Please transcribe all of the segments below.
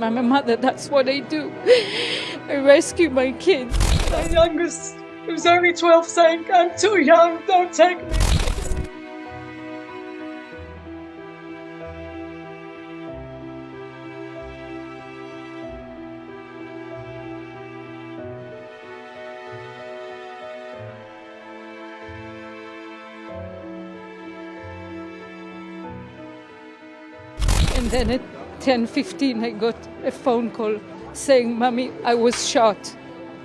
I'm a mother, that's what I do. I rescue my kids. My youngest, who's only 12, saying, "I'm too young, don't take me." And then at 10:15 I got a phone call saying, "Mommy, I was shot."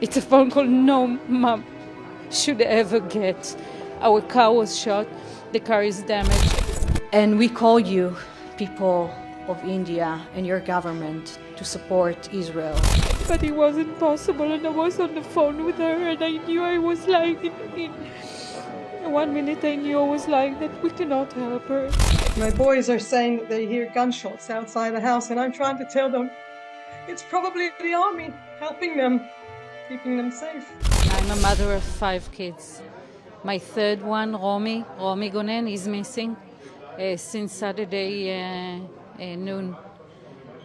It's a phone call no mom should ever get. Our car was shot, the car is damaged. And we call you, people of India and your government, to support Israel. But it wasn't possible, and I was on the phone with her, and I knew I was lying in 1 minute I knew I was lying that we cannot help her. My boys are saying that they hear gunshots outside the house, and I'm trying to tell them it's probably the army helping them, keeping them safe. I'm a mother of 5 kids. My third one, Romy Gonen, is missing since Saturday noon.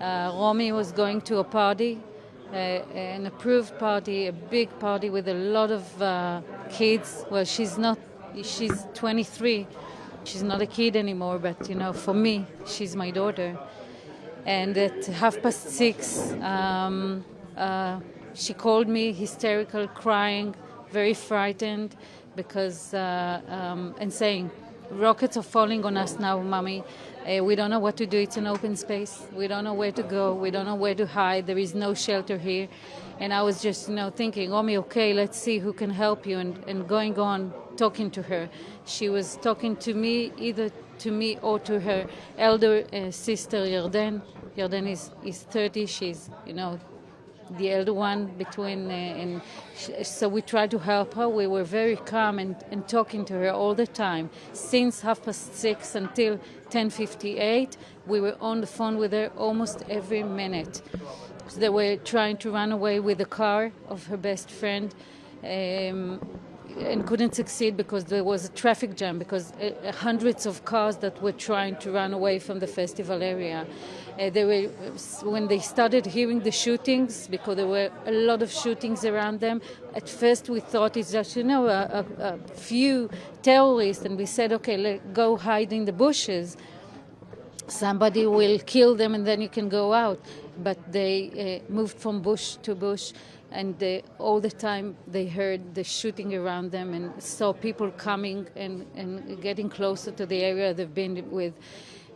Romy was going to a party, an approved party, a big party with a lot of kids. Well, she's 23. She's not a kid anymore, but for me, she's my daughter. And at 6:30, she called me, hysterical, crying, very frightened, because and saying, "Rockets are falling on us now, Mommy. We don't know what to do. It's an open space. We don't know where to go. We don't know where to hide. There is no shelter here." And I was just, thinking, "Romy, okay, let's see who can help you," and going on, talking to her. She was talking to me, either to me or to her elder sister, Yarden. Yarden is 30. She's, the elder one between, so we tried to help her. We were very calm and talking to her all the time. Since 6:30 until 10:58, we were on the phone with her almost every minute. So they were trying to run away with the car of her best friend, and couldn't succeed because there was a traffic jam, because hundreds of cars that were trying to run away from the festival area. When they started hearing the shootings, because there were a lot of shootings around them, at first we thought it's just, a few terrorists, and we said, okay, go hide in the bushes. Somebody will kill them and then you can go out. But they moved from bush to bush, and all the time they heard the shooting around them and saw people coming and getting closer to the area they've been with.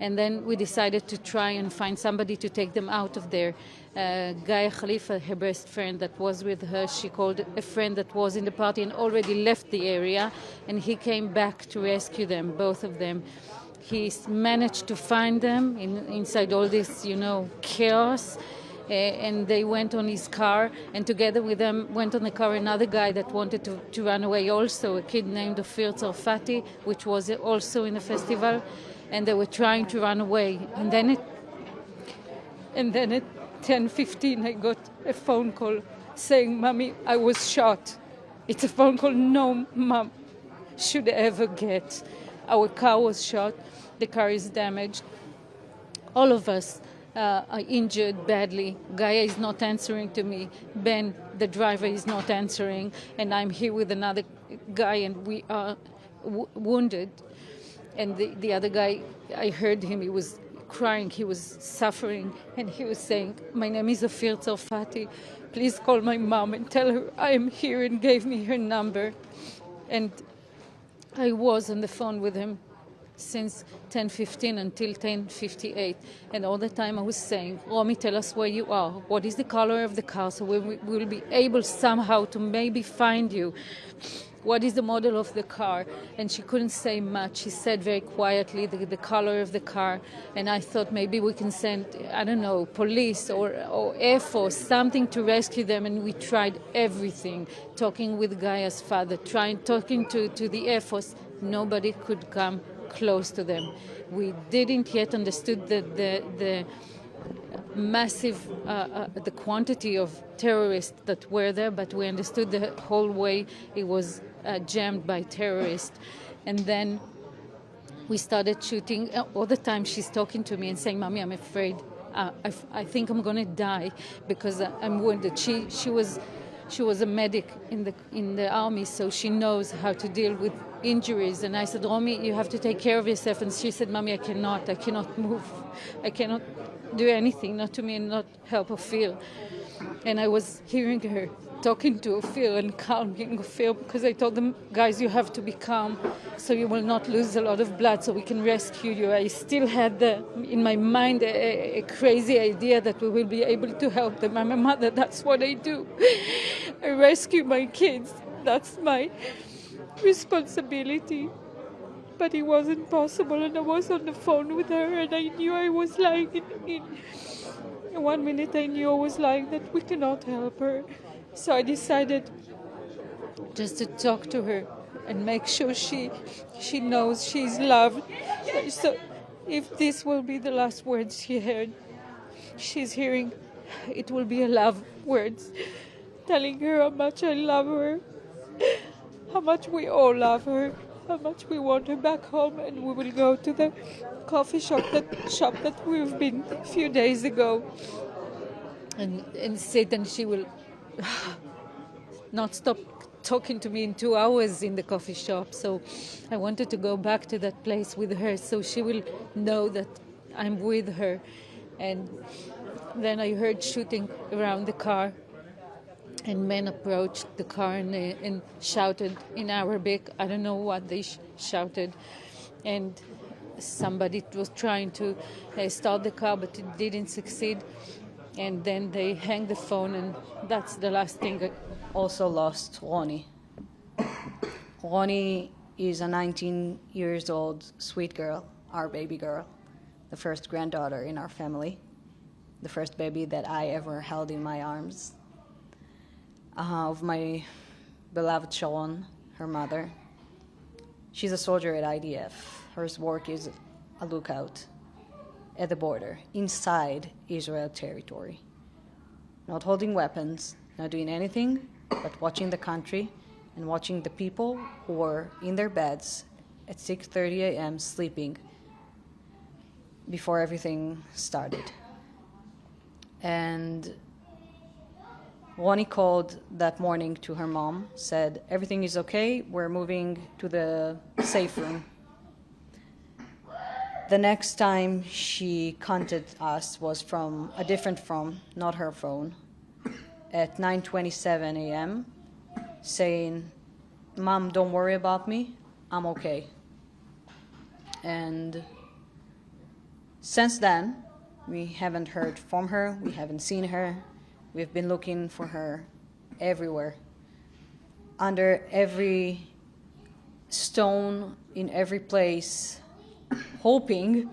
And then we decided to try and find somebody to take them out of there. Gaia Khalifa, her best friend that was with her, she called a friend that was in the party and already left the area, and he came back to rescue them, both of them. He managed to find them inside all this, chaos. And they went on his car, and together with them went on the car another guy that wanted to run away also, a kid named Ofir Tsarfati, which was also in the festival, and they were trying to run away. And then at 10:15 I got a phone call saying, "Mommy, I was shot." It's a phone call no mom should ever get. Our car was shot, the car is damaged. All of us are injured badly. Gaia is not answering to me. Ben, the driver, is not answering. And I'm here with another guy, and we are wounded. And the other guy, I heard him, he was crying, he was suffering, and he was saying, "My name is Ofir Tsarfati. Please call my mom and tell her I am here," and gave me her number. And I was on the phone with him since 10:15 until 10:58, and all the time I was saying, "Romy, tell us where you are. What is the color of the car, so we will be able somehow to maybe find you. What is the model of the car?" And she couldn't say much. She said very quietly the color of the car, and I thought maybe we can send, I don't know, police or Air Force, something to rescue them. And we tried everything, talking with Gaia's father, talking to the Air Force. Nobody could come close to them. We didn't yet understood the massive the quantity of terrorists that were there, but we understood the whole way it was jammed by terrorists. And then we started shooting. All the time she's talking to me and saying, "Mommy, I'm afraid. I think I'm going to die because I'm wounded. She was a medic in the army, so she knows how to deal with injuries. And I said, Romy, you have to take care of yourself. And she said, Mommy, I cannot move. I cannot do anything, not to me and not help Ophir. And I was hearing her talking to Ophir and calming Ophir, because I told them, guys, you have to be calm so you will not lose a lot of blood so we can rescue you. I still had in my mind a crazy idea that we will be able to help them. I'm a mother, that's what I do. I rescue my kids, that's my responsibility. But it wasn't possible, and I was on the phone with her, and I knew I was lying in 1 minute I knew I was lying that we cannot help her. So I decided just to talk to her and make sure she knows she's loved. So if this will be the last words she heard, she's hearing, it will be a love words, telling her how much I love her, how much we all love her, how much we want her back home, and we will go to the coffee shop that we've been a few days ago and sit, and she will not stop talking to me in 2 hours in the coffee shop. So I wanted to go back to that place with her so she will know that I'm with her. And then I heard shooting around the car, and men approached the car and shouted in Arabic. I don't know what they shouted. And somebody was trying to start the car, but it didn't succeed. And then they hang the phone, and that's the last thing. Also lost Roni. Roni is a 19 years old sweet girl, our baby girl, the first granddaughter in our family, the first baby that I ever held in my arms, of my beloved Sharon, her mother. She's a soldier at IDF. Her work is a lookout at the border, inside Israel territory. Not holding weapons, not doing anything, but watching the country and watching the people who were in their beds at 6:30 a.m. sleeping before everything started. And Roni called that morning to her mom, said, everything is okay, we're moving to the safe room. The next time she contacted us was from a different phone, not her phone, at 9:27 a.m., saying, Mom, don't worry about me, I'm okay. And since then, we haven't heard from her, we haven't seen her, we've been looking for her everywhere, under every stone, in every place, hoping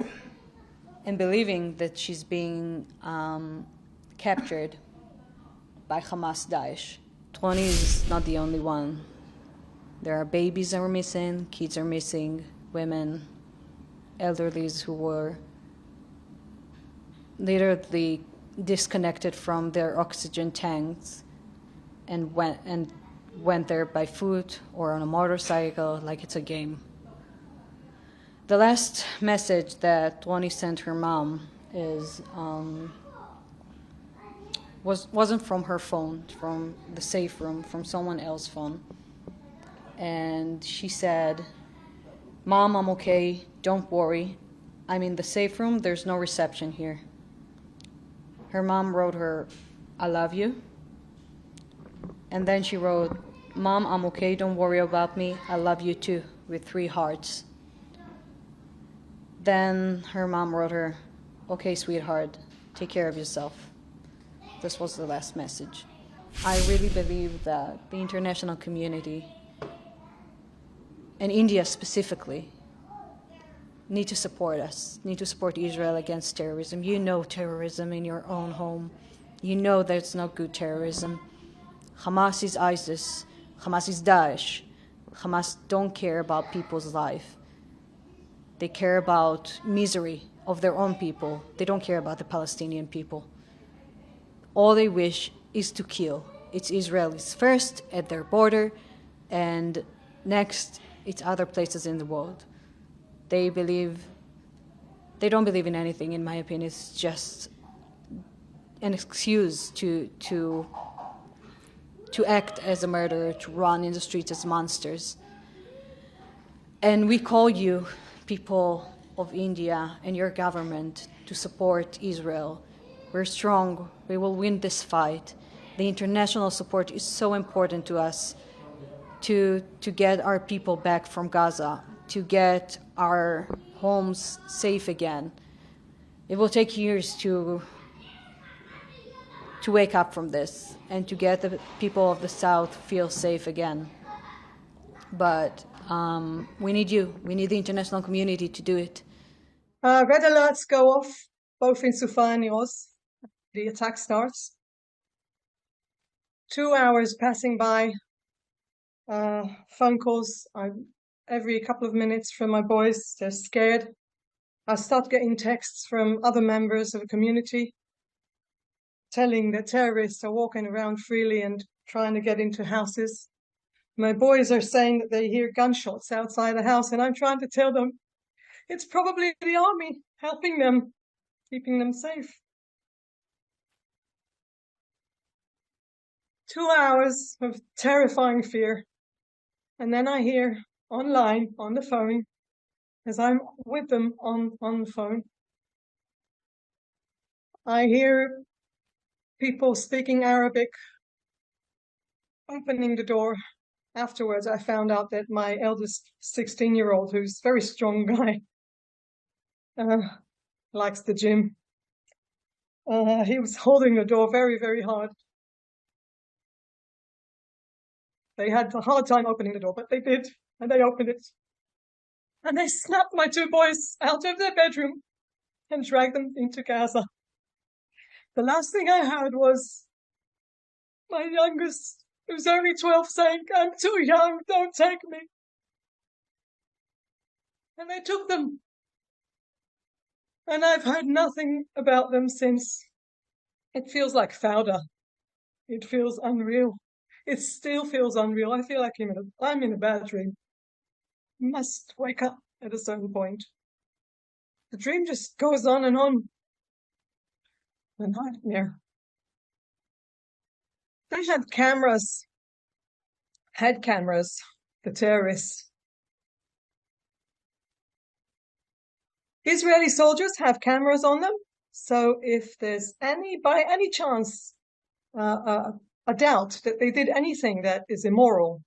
and believing that she's being captured by Hamas Daesh. Roni is not the only one. There are babies that were missing, kids are missing, women, elderlies who were literally disconnected from their oxygen tanks and went there by foot or on a motorcycle like it's a game. The last message that Roni sent her mom wasn't from her phone, from the safe room, from someone else's phone. And she said, Mom, I'm okay, don't worry. I'm in the safe room, there's no reception here. Her mom wrote her, I love you. And then she wrote, Mom, I'm okay, don't worry about me, I love you too, with 3 hearts. Then her mom wrote her, okay, sweetheart, take care of yourself. This was the last message. I really believe that the international community, and India specifically, need to support us, need to support Israel against terrorism. You know terrorism in your own home. You know there's no good terrorism. Hamas is ISIS. Hamas is Daesh. Hamas don't care about people's life. They care about misery of their own people. They don't care about the Palestinian people. All they wish is to kill. It's Israelis first at their border, and next it's other places in the world. They don't believe in anything, in my opinion. It's just an excuse to act as a murderer, to run in the streets as monsters. And we call you, people of India and your government, to support Israel. We're strong. We will win this fight. The international support is so important to us to get our people back from Gaza, to get our homes safe again. It will take years to wake up from this and to get the people of the South feel safe again. But we need you. We need the international community to do it. Red alerts go off, both in Sufa and Oz. The attack starts. 2 hours passing by, phone calls every couple of minutes from my boys. They're scared. I start getting texts from other members of the community telling that terrorists are walking around freely and trying to get into houses. My boys are saying that they hear gunshots outside the house, and I'm trying to tell them it's probably the army helping them, keeping them safe. 2 hours of terrifying fear. And then I hear online, on the phone, as I'm with them on the phone, I hear people speaking Arabic, opening the door. Afterwards, I found out that my eldest 16-year-old, who's a very strong guy, likes the gym. He was holding the door very, very hard. They had a hard time opening the door, but they did, and they opened it. And they snapped my 2 boys out of their bedroom and dragged them into Gaza. The last thing I heard was my youngest, who's only 12, saying, "I'm too young, don't take me." And they took them. And I've heard nothing about them since. It feels like fauda. It feels unreal. It still feels unreal. I feel like I'm in a bad dream. Must wake up at a certain point. The dream just goes on and on. The nightmare. They had cameras, the terrorists. Israeli soldiers have cameras on them, so if there's by any chance a doubt that they did anything that is immoral,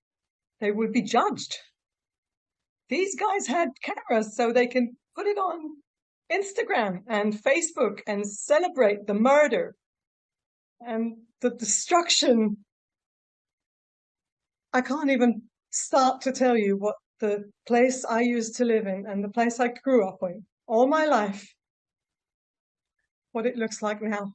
they would be judged. These guys had cameras so they can put it on Instagram and Facebook and celebrate the murder and the destruction. I can't even start to tell you what the place I used to live in and the place I grew up in all my life, what it looks like now.